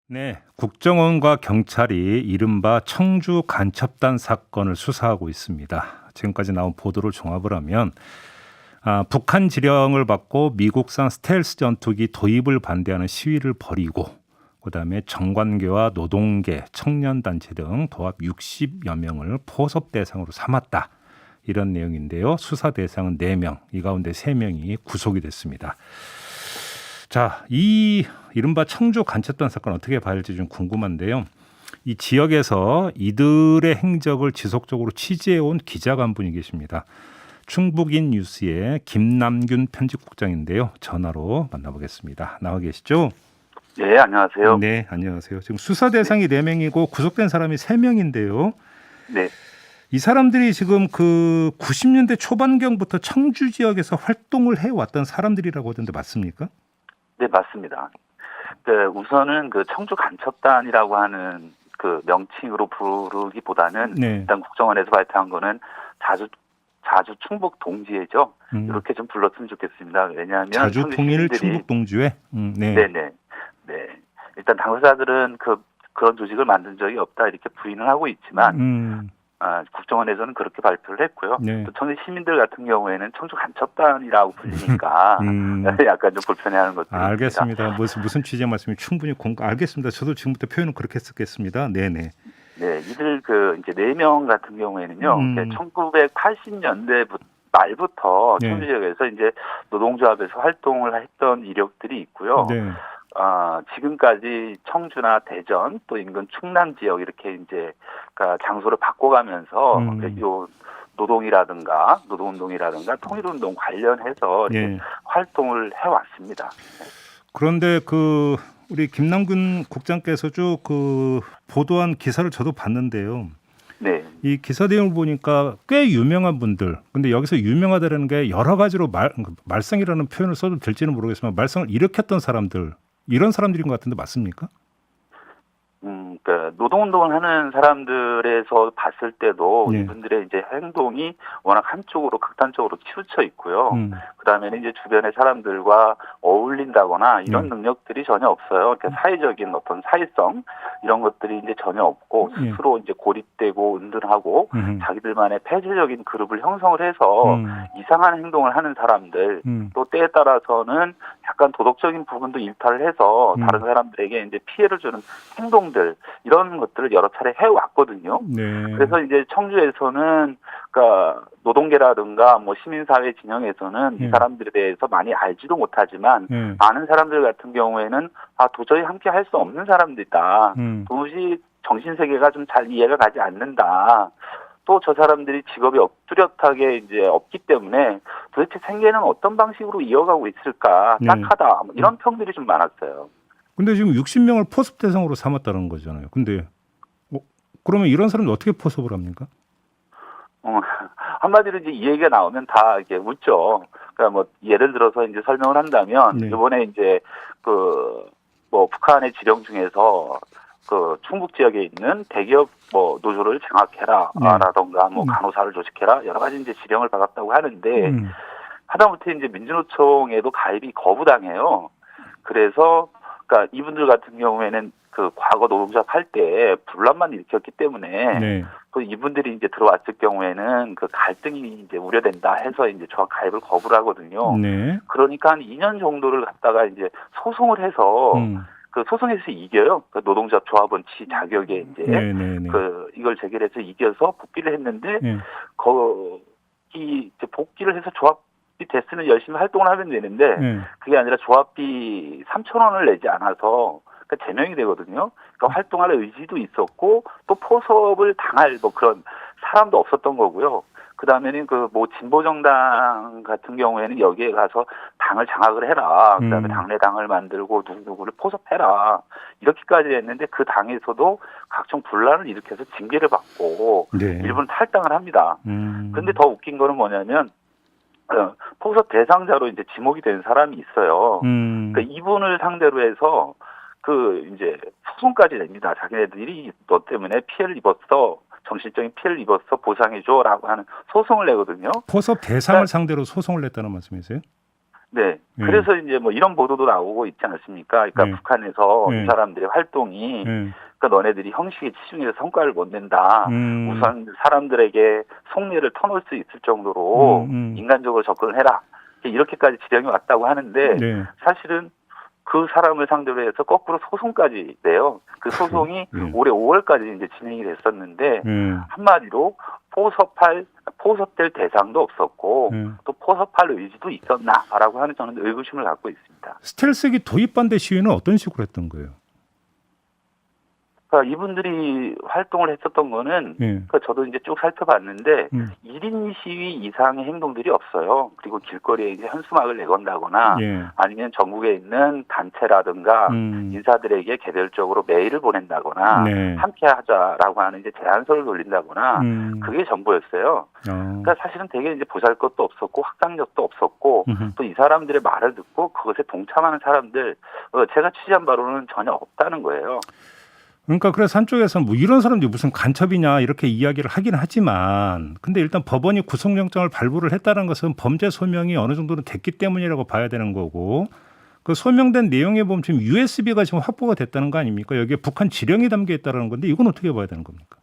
네, 국정원과 경찰이 이른바 청주 간첩단 사건을 수사하고 있습니다. 지금까지 나온 보도를 종합을 하면 북한 지령을 받고 미국산 스텔스 전투기 도입을 반대하는 시위를 벌이고 그다음에 정관계와 노동계, 청년단체 등 도합 60여 명을 포섭 대상으로 삼았다. 이런 내용인데요. 수사 대상은 4명, 이 가운데 3명이 구속이 됐습니다. 자, 이 이른바 청주 간첩단 사건 어떻게 봐야 할지 좀 궁금한데요. 이 지역에서 이들의 행적을 지속적으로 취재해온 기자가 한 분이 계십니다. 충북인 뉴스의 김남균 편집국장인데요. 전화로 만나보겠습니다. 나와 계시죠? 네, 안녕하세요. 네, 안녕하세요. 지금 수사 대상이 4명이고 구속된 사람이 3명인데요. 네, 이 사람들이 지금 그 90년대 초반경부터 청주 지역에서 활동을 해왔던 사람들이라고 하던데 맞습니까? 네, 맞습니다. 우선은 그 청주 간첩단이라고 하는 그 명칭으로 부르기보다는 네. 일단 국정원에서 발표한 거는 자주 충북 동지회죠. 이렇게 좀 불렀으면 좋겠습니다. 왜냐하면 자주 청주 통일 시민들이 충북 동주회. 네. 네네. 네. 일단 당사자들은 그런 조직을 만든 적이 없다 이렇게 부인을 하고 있지만 국정원에서는 그렇게 발표를 했고요. 네. 또 청주 시민들 같은 경우에는 청주 간첩단이라고 불리니까 약간 좀 불편해하는 것도 있습니다. 알겠습니다. 무슨 취재 말씀이 충분히 알겠습니다. 저도 지금부터 표현은 그렇게 쓰겠습니다. 네네. 네, 이들 이제 4명 같은 경우에는요, 1980년대 말부터 네. 청주 지역에서 이제 노동조합에서 활동을 했던 이력들이 있고요. 네. 지금까지 청주나 대전 또 인근 충남 지역 이렇게 이제 장소를 바꿔가면서 요 노동이라든가 노동운동이라든가 통일운동 관련해서 네. 활동을 해왔습니다. 그런데 우리 김남균 국장께서 쭉 보도한 기사를 저도 봤는데요. 네. 이 기사 내용을 보니까 꽤 유명한 분들, 근데 여기서 유명하다는 게 여러 가지로 말썽이라는 표현을 써도 될지는 모르겠지만 말썽을 일으켰던 사람들, 이런 사람들인 것 같은데 맞습니까? 노동운동을 하는 사람들에서 봤을 때도 네. 이분들의 이제 행동이 워낙 한쪽으로 극단적으로 치우쳐 있고요. 그다음에는 이제 주변의 사람들과 어울린다거나 이런 능력들이 전혀 없어요. 그러니까 사회적인 어떤 사회성 이런 것들이 이제 전혀 없고 스스로 이제 고립되고 은둔하고 자기들만의 폐쇄적인 그룹을 형성을 해서 이상한 행동을 하는 사람들 또 때에 따라서는 약간 도덕적인 부분도 일탈을 해서 다른 사람들에게 이제 피해를 주는 행동들 이런 것들을 여러 차례 해왔거든요. 네. 그래서 이제 청주에서는 그러니까 노동계라든가 뭐 시민사회 진영에서는 이 사람들에 대해서 많이 알지도 못하지만 아는 사람들 같은 경우에는 도저히 함께 할 수 없는 사람들이다. 도무지 정신세계가 좀 잘 이해가 가지 않는다. 또 저 사람들이 직업이 뚜렷하게 이제 없기 때문에 도대체 생계는 어떤 방식으로 이어가고 있을까 딱하다 이런 평들이 좀 많았어요. 근데 지금 60명을 포섭 대상으로 삼았다는 거잖아요. 근데 그러면 이런 사람들 어떻게 포섭을 합니까? 한마디로 이제 이 얘기가 나오면 다 이렇게 웃죠. 그러니까 뭐 예를 들어서 이제 설명을 한다면 이번에 이제 북한의 지령 중에서 충북 지역에 있는 대기업 노조를 장악해라라던가 간호사를 조직해라 여러 가지 이제 지령을 받았다고 하는데 하다못해 이제 민주노총에도 가입이 거부당해요. 그래서 그러니까 이분들 같은 경우에는 과거 노동조합 할 때 분란만 일으켰기 때문에 이분들이 이제 들어왔을 경우에는 갈등이 이제 우려된다 해서 이제 조합 가입을 거부를 하거든요. 그러니까 한 2년 정도를 갖다가 이제 소송을 해서 소송에서 이겨요. 노동조합 조합원치 자격에 이제 이걸 제기해서 이겨서 복귀를 했는데 거기 이제 복귀를 해서 조합이 됐으면 열심히 활동을 하면 되는데 그게 아니라 조합비 3,000원을 내지 않아서 제명이 되거든요. 그러니까 활동할 의지도 있었고 또 포섭을 당할 그런 사람도 없었던 거고요. 그 다음에는 진보정당 같은 경우에는 여기에 가서 당을 장악을 해라. 그 다음에 당내 당을 만들고 누구누구를 포섭해라. 이렇게까지 했는데 그 당에서도 각종 분란을 일으켜서 징계를 받고 일부는 탈당을 합니다. 그런데 더 웃긴 거는 뭐냐면 포섭 대상자로 이제 지목이 된 사람이 있어요. 그러니까 이분을 상대로 해서 이제 소송까지 냅니다. 자기네들이 너 때문에 피해를 입었어. 정신적인 피해를 입었어 보상해줘라고 하는 소송을 내거든요. 포섭 대상을 상대로 소송을 냈다는 말씀이세요? 네. 그래서 이제 뭐 이런 보도도 나오고 있지 않습니까? 그러니까 북한에서 이 사람들의 활동이 그러니까 너네들이 형식에 치중해서 성과를 못 낸다. 우선 사람들에게 속내를 터놓을 수 있을 정도로 인간적으로 접근을 해라. 이렇게까지 지령이 왔다고 하는데 사실은 그 사람을 상대로 해서 거꾸로 소송까지 내요. 그 소송이 올해 5월까지 이제 진행이 됐었는데 한마디로 포섭될 대상도 없었고 또 포섭할 의지도 있었나라고 하는 저는 의구심을 갖고 있습니다. 스텔스기 도입 반대 시위는 어떤 식으로 했던 거예요? 그러니까 이분들이 활동을 했었던 거는 그러니까 저도 이제 쭉 살펴봤는데 1인 시위 이상의 행동들이 없어요. 그리고 길거리에 이제 현수막을 내건다거나 아니면 전국에 있는 단체라든가 인사들에게 개별적으로 메일을 보낸다거나 함께하자라고 하는 이제 제안서를 돌린다거나 그게 전부였어요. 그러니까 사실은 되게 이제 보잘것도 없었고 확장력도 없었고 또 이 사람들의 말을 듣고 그것에 동참하는 사람들 제가 취재한 바로는 전혀 없다는 거예요. 그러니까 그래서 한쪽에서는 뭐 이런 사람들이 무슨 간첩이냐 이렇게 이야기를 하긴 하지만 근데 일단 법원이 구속영장을 발부를 했다는 것은 범죄 소명이 어느 정도는 됐기 때문이라고 봐야 되는 거고 그 소명된 내용에 보면 지금 USB가 지금 확보가 됐다는 거 아닙니까? 여기에 북한 지령이 담겨 있다는 건데 이건 어떻게 봐야 되는 겁니까?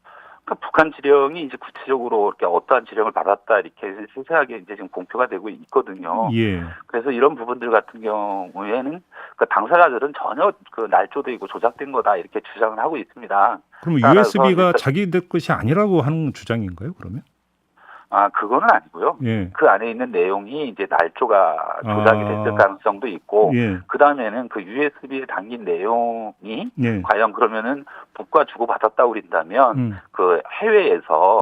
그러니까 북한 지령이 이제 구체적으로 이렇게 어떠한 지령을 받았다 이렇게 세세하게 이제 지금 공표가 되고 있거든요. 그래서 이런 부분들 같은 경우에는 그 당사자들은 전혀 그 날조되고 조작된 거다 이렇게 주장을 하고 있습니다. 그럼 USB가 자기들 것이 아니라고 하는 주장인가요? 그러면? 그거는 아니고요. 그 안에 있는 내용이 이제 날조가 조작이 됐을 가능성도 있고, 그 다음에는 그 USB에 담긴 내용이 과연 그러면은 북과 주고받았다고 그런다면 그 해외에서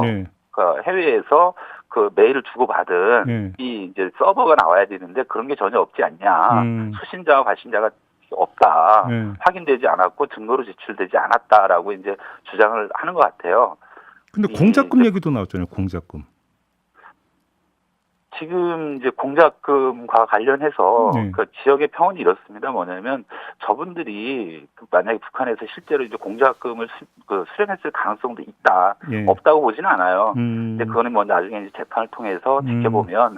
그 메일을 주고받은 이 이제 서버가 나와야 되는데 그런 게 전혀 없지 않냐. 수신자와 발신자가 없다. 확인되지 않았고 증거로 제출되지 않았다라고 이제 주장을 하는 것 같아요. 근데 공작금 얘기도 나왔잖아요. 공작금. 지금 이제 공작금과 관련해서 그 지역의 평언이 이렇습니다. 뭐냐면 저분들이 만약에 북한에서 실제로 이제 공작금을 수령했을 가능성도 있다. 없다고 보지는 않아요. 근데 그거는 뭐 나중에 이제 재판을 통해서 지켜보면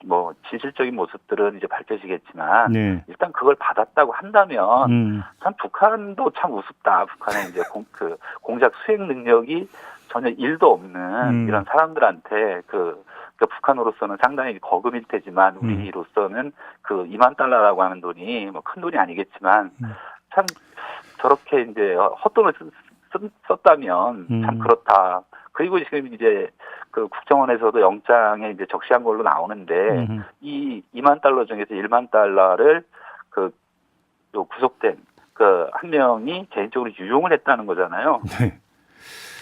뭐 진실적인 모습들은 이제 밝혀지겠지만 일단 그걸 받았다고 한다면 참 북한도 참 우습다. 북한의 이제 공작 수행 능력이 전혀 1도 없는 이런 사람들한테 북한으로서는 상당히 거금일 테지만 우리로서는 그 2만 달러라고 하는 돈이 뭐 큰 돈이 아니겠지만 참 저렇게 이제 헛돈을 썼다면 참 그렇다. 그리고 지금 이제 그 국정원에서도 영장에 이제 적시한 걸로 나오는데 이 2만 달러 중에서 1만 달러를 구속된 그 한 명이 개인적으로 유용을 했다는 거잖아요.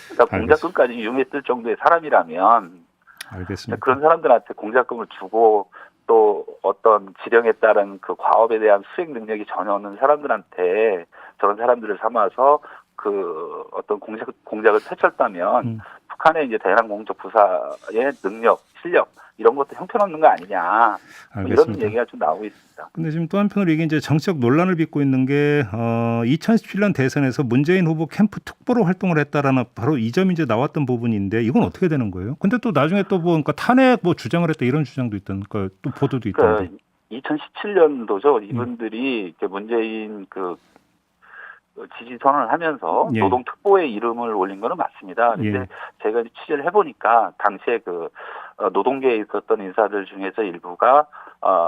그러니까 공작금까지 유용했을 정도의 사람이라면 알겠습니다. 그런 사람들한테 공작금을 주고 또 어떤 지령에 따른 그 과업에 대한 수행 능력이 전혀 없는 사람들한테 저런 사람들을 삼아서 그 어떤 공작을 펼쳤다면 북한의 이제 대남 공적 부사의 능력, 실력 이런 것도 형편없는 거 아니냐 뭐 이런 얘기가 좀 나오고 있습니다. 근데 지금 또 한편으로 이게 이제 정치적 논란을 빚고 있는 게 2017년 대선에서 문재인 후보 캠프 특보로 활동을 했다라는 바로 이 점이 이제 나왔던 부분인데 이건 어떻게 되는 거예요? 근데 또 나중에 또 그러니까 탄핵 뭐 주장을 했다 이런 주장도 있던 또 보도도 있던데. 2017년도죠. 이분들이 문재인 지지 선언을 하면서 노동특보의 이름을 올린 거는 맞습니다. 그런데 제가 취재를 해보니까 당시에 노동계에 있었던 인사들 중에서 일부가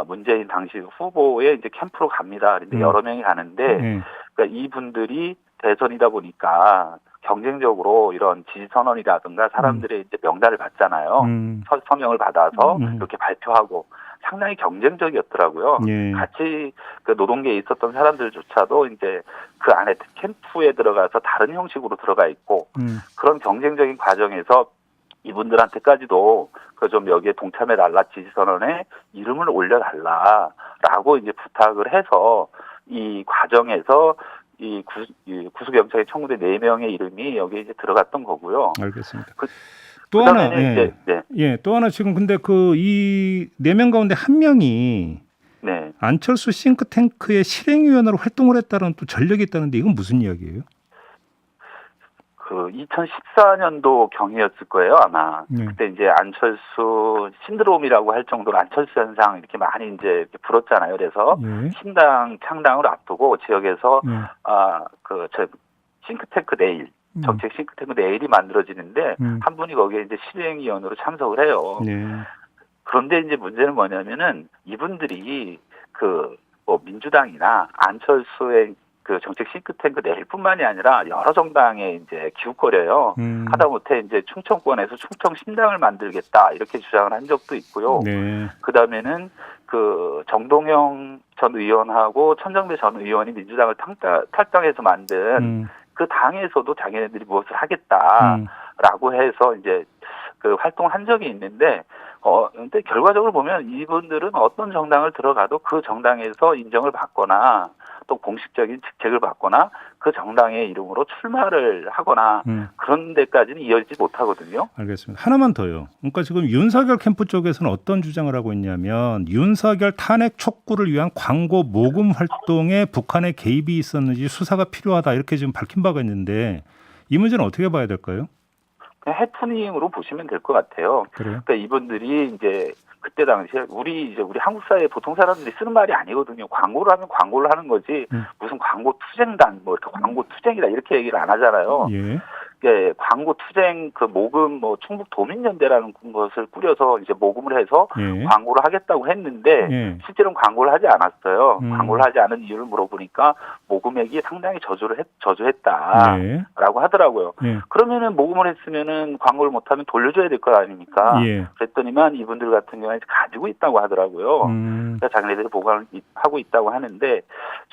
문재인 당시 후보의 이제 캠프로 갑니다. 그런데 여러 명이 가는데 그러니까 이분들이 대선이다 보니까 경쟁적으로 이런 지지 선언이라든가 사람들의 이제 명단을 받잖아요. 서명을 받아서 이렇게 발표하고 상당히 경쟁적이었더라고요. 같이 그 노동계에 있었던 사람들조차도 이제 그 안에 캠프에 들어가서 다른 형식으로 들어가 있고 그런 경쟁적인 과정에서 이분들한테까지도 좀 여기에 동참해달라 지지선언에 이름을 올려달라라고 이제 부탁을 해서 이 과정에서 이 구속영장에 청구된 4명의 이름이 여기에 이제 들어갔던 거고요. 알겠습니다. 또 하나, 또 하나 지금 근데 이 4명 가운데 한 명이 안철수 싱크탱크의 실행위원으로 활동을 했다는 또 전력이 있다는데 이건 무슨 이야기예요? 그 2014년도 경위였을 거예요, 아마. 그때 이제 안철수 신드롬이라고 할 정도로 안철수 현상 이렇게 많이 이제 이렇게 불었잖아요. 그래서 신당 창당을 앞두고 지역에서 저 싱크탱크 내일 정책 싱크탱크 내일이 만들어지는데 한 분이 거기에 이제 실행위원으로 참석을 해요. 그런데 이제 문제는 뭐냐면은 이분들이 뭐 민주당이나 안철수의 그 정책 싱크탱크 내일뿐만이 아니라 여러 정당에 이제 기웃거려요. 하다못해 이제 충청권에서 충청 신당을 만들겠다 이렇게 주장을 한 적도 있고요. 그 다음에는 그 정동영 전 의원하고 천정배 전 의원이 민주당을 탈당해서 만든 그 당에서도 자기네들이 무엇을 하겠다라고 해서 이제 그 활동을 한 적이 있는데, 근데 결과적으로 보면 이분들은 어떤 정당을 들어가도 그 정당에서 인정을 받거나 또 공식적인 직책을 받거나 그 정당의 이름으로 출마를 하거나 그런 데까지는 이어지지 못하거든요. 알겠습니다. 하나만 더요. 그러니까 지금 윤석열 캠프 쪽에서는 어떤 주장을 하고 있냐면 윤석열 탄핵 촉구를 위한 광고 모금 활동에 북한의 개입이 있었는지 수사가 필요하다 이렇게 지금 밝힌 바가 있는데 이 문제는 어떻게 봐야 될까요? 그냥 해프닝으로 보시면 될 것 같아요. 그래요? 그러니까 이분들이 이제 그때 당시에 우리 한국 사회 보통 사람들이 쓰는 말이 아니거든요. 광고를 하면 광고를 하는 거지 무슨 광고 투쟁단 뭐 이렇게 광고 투쟁이다 이렇게 얘기를 안 하잖아요. 예, 광고 투쟁 그 모금 뭐 충북 도민연대라는 것을 꾸려서 이제 모금을 해서 광고를 하겠다고 했는데 실제로는 광고를 하지 않았어요. 광고를 하지 않은 이유를 물어보니까 모금액이 상당히 저조했다라고 하더라고요. 그러면은 모금을 했으면은 광고를 못하면 돌려줘야 될 거 아닙니까? 그랬더니만 이분들 같은 경우에 가지고 있다고 하더라고요. 그러니까 자기네들이 보관하고 있다고 하는데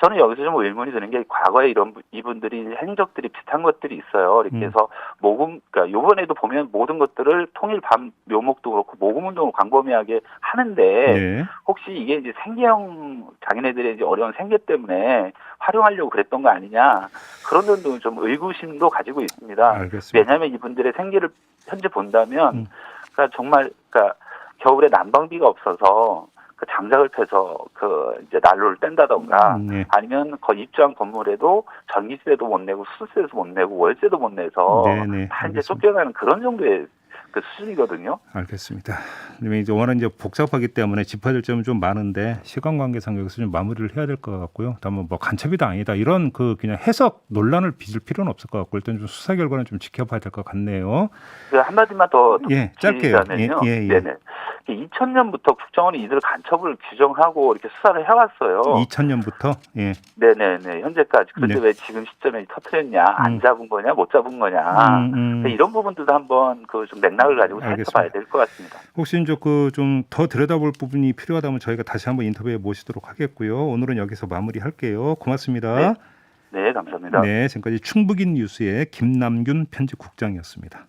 저는 여기서 좀 의문이 드는 게 과거에 이분들이 행적들이 비슷한 것들이 있어요. 이렇게 해서 그러니까 요번에도 보면 모든 것들을 통일 밤 묘목도 그렇고 모금 운동을 광범위하게 하는데 혹시 이게 이제 생계형 자기네들의 이제 어려운 생계 때문에 활용하려고 그랬던 거 아니냐 그런 점도 좀 의구심도 가지고 있습니다. 알겠습니다. 왜냐하면 이분들의 생계를 현재 본다면 그러니까 정말 그러니까 겨울에 난방비가 없어서 그 장작을 펴서 그 이제 난로를 뗀다던가 아니면 거기 입주한 건물에도 전기세도 못 내고 수세도 못 내고 월세도 못 내서 다 이제 쫓겨나는 그런 정도의 그 수준이거든요. 알겠습니다. 이제 워낙 이제 복잡하기 때문에 짚어질 점은 좀 많은데 시간 관계상 여기서 좀 마무리를 해야 될 것 같고요. 다음은 뭐 간첩이다 아니다 이런 그 그냥 해석 논란을 빚을 필요는 없을 것 같고 일단 좀 수사 결과는 좀 지켜봐야 될 것 같네요. 한 마디만 더 짧게요. 네네. 2000년부터 국정원이 이들 간첩을 규정하고 이렇게 수사를 해왔어요. 2000년부터? 네네네. 현재까지. 그런데 왜 지금 시점에 터뜨렸냐? 안 잡은 거냐? 못 잡은 거냐? 이런 부분들도 한번 그 좀 맥락을 가지고 살펴봐야 될 것 같습니다. 혹시 이제 그 좀 더 들여다볼 부분이 필요하다면 저희가 다시 한번 인터뷰에 모시도록 하겠고요. 오늘은 여기서 마무리할게요. 고맙습니다. 네, 감사합니다. 네, 지금까지 충북인 뉴스의 김남균 편집국장이었습니다.